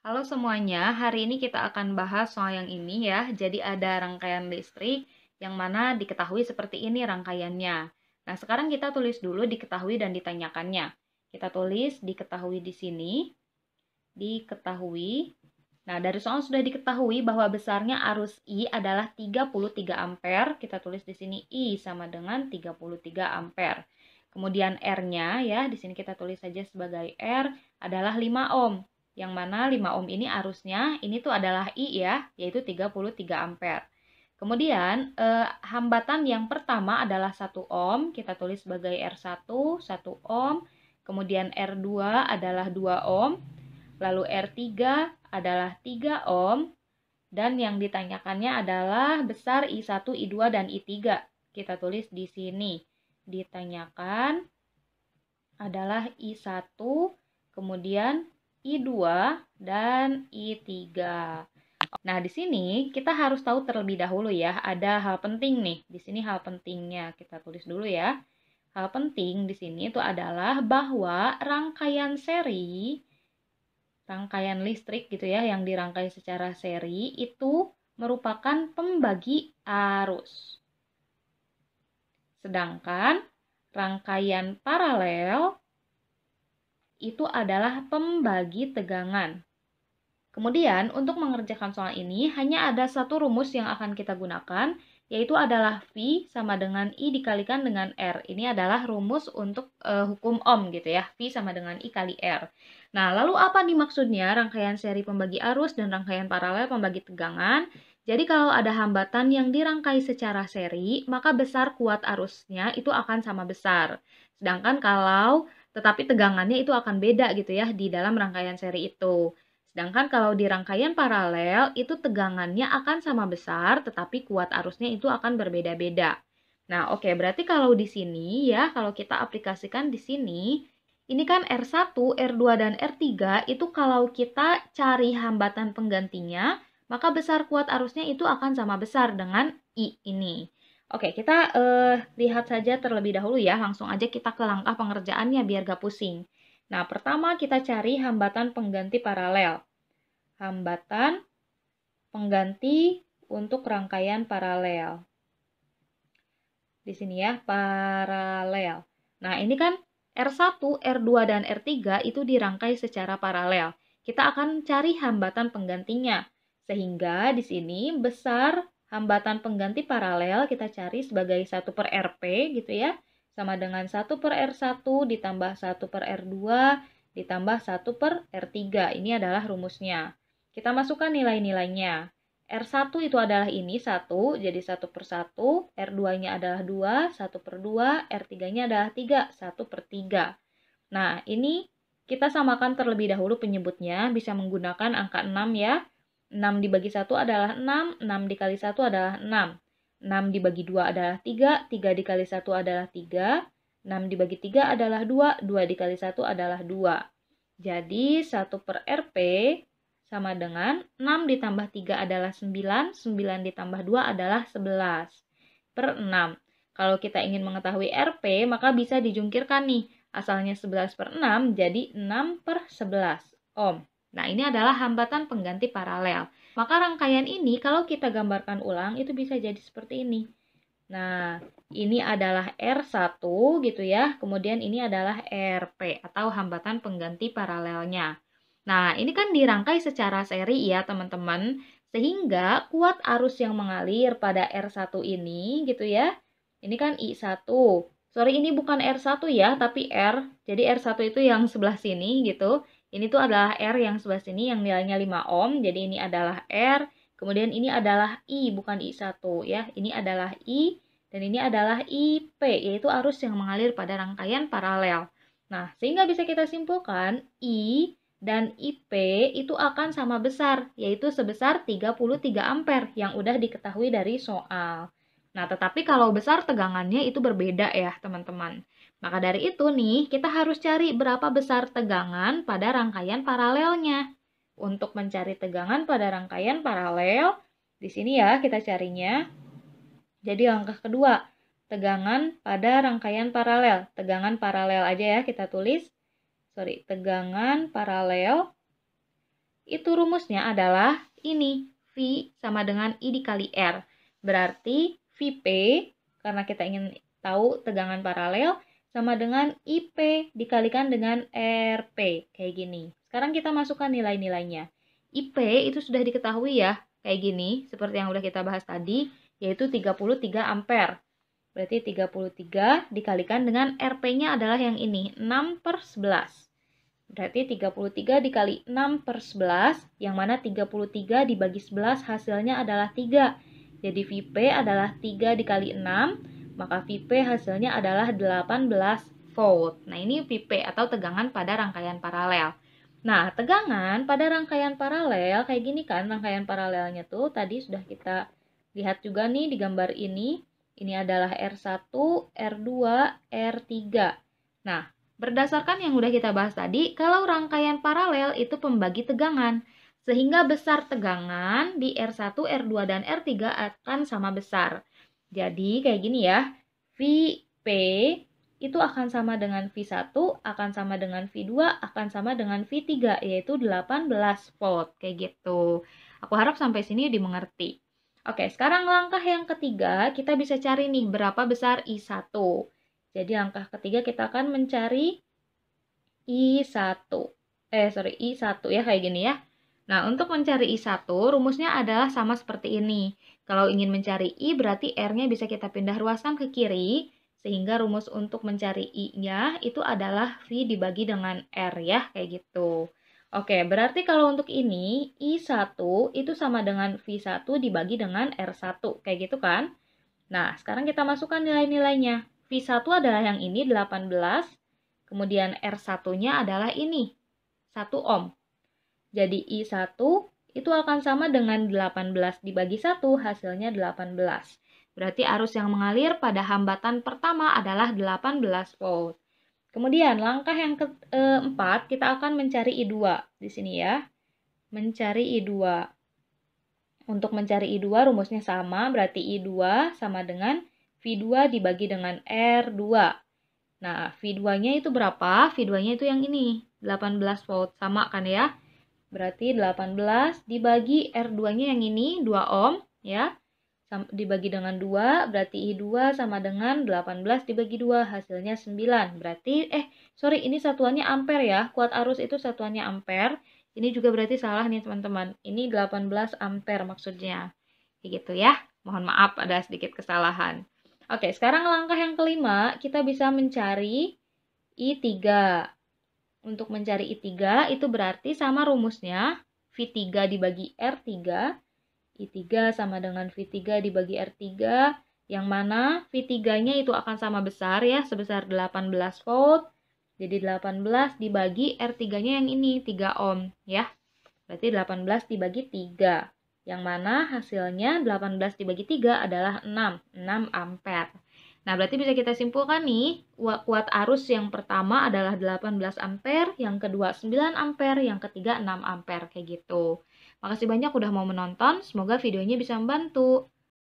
Halo semuanya, hari ini kita akan bahas soal yang ini ya. Jadi ada rangkaian listrik yang mana diketahui seperti ini rangkaiannya. Nah, sekarang kita tulis dulu diketahui dan ditanyakannya. Kita tulis diketahui di sini, diketahui. Nah, dari soal sudah diketahui bahwa besarnya arus I adalah 33 ampere. Kita tulis di sini I sama dengan 33 ampere. Kemudian R-nya ya, di sini kita tulis saja sebagai R adalah 5 ohm. Yang mana 5 ohm ini arusnya, ini tuh adalah I ya, yaitu 33 ampere. Kemudian hambatan yang pertama adalah 1 ohm, kita tulis sebagai R1, 1 ohm. Kemudian R2 adalah 2 ohm. Lalu R3 adalah 3 ohm. Dan yang ditanyakannya adalah besar I1, I2, dan I3. Kita tulis di sini. Ditanyakan adalah I1, kemudian I2, dan I3. Nah, di sini kita harus tahu terlebih dahulu ya, ada hal penting nih. Di sini hal pentingnya kita tulis dulu ya. Hal penting di sini itu adalah bahwa rangkaian listrik gitu ya, yang dirangkai secara seri itu merupakan pembagi arus. Sedangkan rangkaian paralel itu adalah pembagi tegangan. Kemudian, untuk mengerjakan soal ini, hanya ada satu rumus yang akan kita gunakan, yaitu adalah V sama dengan I dikalikan dengan R. Ini adalah rumus untuk hukum Ohm gitu ya, V sama dengan I kali R. Nah, lalu apa nih maksudnya rangkaian seri pembagi arus dan rangkaian paralel pembagi tegangan? Jadi kalau ada hambatan yang dirangkai secara seri, maka besar kuat arusnya itu akan sama besar. Sedangkan kalau tetapi tegangannya itu akan beda gitu ya di dalam rangkaian seri itu. Sedangkan kalau di rangkaian paralel, itu tegangannya akan sama besar, tetapi kuat arusnya itu akan berbeda-beda. Nah, oke, berarti kalau di sini ya, kalau kita aplikasikan di sini, ini kan R1, R2, dan R3, itu kalau kita cari hambatan penggantinya, maka besar kuat arusnya itu akan sama besar dengan I ini. Oke, kita lihat saja terlebih dahulu ya, langsung aja kita ke langkah pengerjaannya biar gak pusing. Nah, pertama kita cari hambatan pengganti paralel. Hambatan pengganti untuk rangkaian paralel. Di sini ya, paralel. Nah, ini kan R1, R2, dan R3 itu dirangkai secara paralel. Kita akan cari hambatan penggantinya. Sehingga di sini besar hambatan pengganti paralel kita cari sebagai 1 per RP gitu ya. Sama dengan 1 per R1 ditambah 1 per R2 ditambah 1 per R3. Ini adalah rumusnya. Kita masukkan nilai-nilainya. R1 itu adalah ini 1, jadi 1 per 1. R2-nya adalah 2, 1 per 2. R3-nya adalah 3, 1 per 3. Nah, ini kita samakan terlebih dahulu penyebutnya. Bisa menggunakan angka 6 ya. 6 dibagi 1 adalah 6, 6 dikali 1 adalah 6. 6 dibagi 2 adalah 3, 3 dikali 1 adalah 3. 6 dibagi 3 adalah 2, 2 dikali 1 adalah 2. Jadi 1 per RP sama dengan 6 ditambah 3 adalah 9, 9 ditambah 2 adalah 11 per 6. Kalau kita ingin mengetahui RP, maka bisa dijungkirkan nih. Asalnya 11 per 6, jadi 6 per 11 ohm. Nah, ini adalah hambatan pengganti paralel. Maka rangkaian ini kalau kita gambarkan ulang, itu bisa jadi seperti ini. Nah, ini adalah R1 gitu ya. Kemudian ini adalah RP atau hambatan pengganti paralelnya. Nah, ini kan dirangkai secara seri ya, teman-teman. Sehingga kuat arus yang mengalir pada R1 ini gitu ya. Ini kan I1. Sorry, ini bukan R1 ya, tapi R. Jadi R1 itu yang sebelah sini gitu. Ini tuh adalah R yang sebelah sini yang nilainya 5 ohm. Jadi ini adalah R. Kemudian ini adalah I, bukan I1 ya. Ini adalah I dan ini adalah IP, yaitu arus yang mengalir pada rangkaian paralel. Nah, sehingga bisa kita simpulkan I dan IP itu akan sama besar, yaitu sebesar 33 ampere yang udah diketahui dari soal. Nah, tetapi kalau besar tegangannya itu berbeda ya, teman-teman. Maka dari itu nih, kita harus cari berapa besar tegangan pada rangkaian paralelnya. Untuk mencari tegangan pada rangkaian paralel, di sini ya kita carinya. Jadi langkah kedua, tegangan pada rangkaian paralel. Tegangan paralel aja ya kita tulis. Tegangan paralel itu rumusnya adalah ini, V sama dengan I dikali R. Berarti VP, karena kita ingin tahu tegangan paralel, sama dengan IP dikalikan dengan RP, kayak gini. Sekarang kita masukkan nilai-nilainya. IP itu sudah diketahui ya, kayak gini, seperti yang udah kita bahas tadi, yaitu 33 ampere. Berarti 33 dikalikan dengan RP-nya adalah yang ini, 6/11. Berarti 33 dikali 6/11, yang mana 33 dibagi 11 hasilnya adalah 3. Jadi VP adalah 3 dikali 6, maka VP hasilnya adalah 18 volt. Nah, ini VP atau tegangan pada rangkaian paralel. Nah, tegangan pada rangkaian paralel, kayak gini kan rangkaian paralelnya tuh, tadi sudah kita lihat juga nih di gambar ini. Ini adalah R1, R2, R3. Nah, berdasarkan yang udah kita bahas tadi, kalau rangkaian paralel itu pembagi tegangan, sehingga besar tegangan di R1, R2, dan R3 akan sama besar. Jadi kayak gini ya, VP itu akan sama dengan V1, akan sama dengan V2, akan sama dengan V3, yaitu 18 volt, kayak gitu. Aku harap sampai sini dimengerti. Oke, sekarang langkah yang ketiga, kita bisa cari nih berapa besar I1. Jadi langkah ketiga kita akan mencari I1 ya, kayak gini ya. Nah, untuk mencari I1, rumusnya adalah sama seperti ini. Kalau ingin mencari I, berarti R-nya bisa kita pindah ruaskan ke kiri, sehingga rumus untuk mencari I-nya itu adalah V dibagi dengan R ya, kayak gitu. Oke, berarti kalau untuk ini, I1 itu sama dengan V1 dibagi dengan R1, kayak gitu kan? Nah, sekarang kita masukkan nilai-nilainya. V1 adalah yang ini, 18. Kemudian R1-nya adalah ini, 1 ohm. Jadi I1 itu akan sama dengan 18 dibagi 1, hasilnya 18. Berarti arus yang mengalir pada hambatan pertama adalah 18 volt. Kemudian langkah yang keempat, kita akan mencari I2 di sini ya. Mencari I2. Untuk mencari I2 rumusnya sama, berarti I2 sama dengan V2 dibagi dengan R2. Nah, V2-nya itu berapa? V2-nya itu yang ini, 18 volt. Sama kan ya? Berarti 18 dibagi R2-nya yang ini, 2 ohm ya. Dibagi dengan 2, berarti I2 sama dengan 18 dibagi 2, hasilnya 9. Berarti, ini satuannya ampere ya. Kuat arus itu satuannya ampere. Ini juga berarti salah nih teman-teman. Ini 18 ampere maksudnya. Kayak gitu ya. Mohon maaf ada sedikit kesalahan. Oke, sekarang langkah yang kelima, kita bisa mencari I3. Untuk mencari I3 itu berarti sama rumusnya V3 dibagi R3. I3 sama dengan V3 dibagi R3, yang mana V3-nya itu akan sama besar ya, sebesar 18 volt. Jadi 18 dibagi R3-nya yang ini, 3 ohm ya. Berarti 18 dibagi 3. Yang mana hasilnya 18 dibagi 3 adalah 6 ampere. Nah, berarti bisa kita simpulkan nih, kuat arus yang pertama adalah 18 ampere, yang kedua 9 ampere, yang ketiga 6 ampere, kayak gitu. Makasih banyak udah mau menonton, semoga videonya bisa membantu.